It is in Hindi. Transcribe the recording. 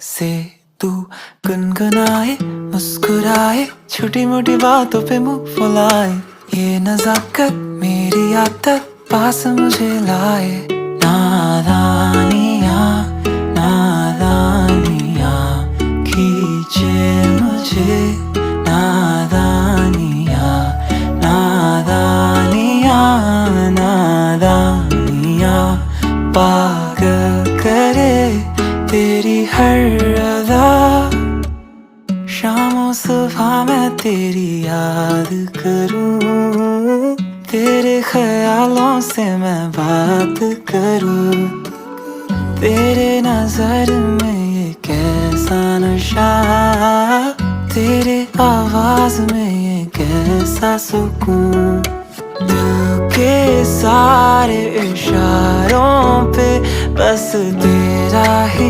से तू गुनगुनाए, मुस्कुराए, छोटी मोटी बातों पे मुंह फुलाए। ये नजाकत मेरी आदत पास मुझे लाए। नादानियाँ नादानियाँ खींचे मुझे। नादानियाँ नादानियाँ नादानियाँ पागल करे तेरी हर अदा। शामों सुबह मैं तेरी याद करूं, तेरे ख्यालों से मैं बात करूं। तेरे नजर में ये कैसा नशा, तेरे आवाज में ये कैसा सुकून। दिल के सारे इशारों पे बस तेरा ही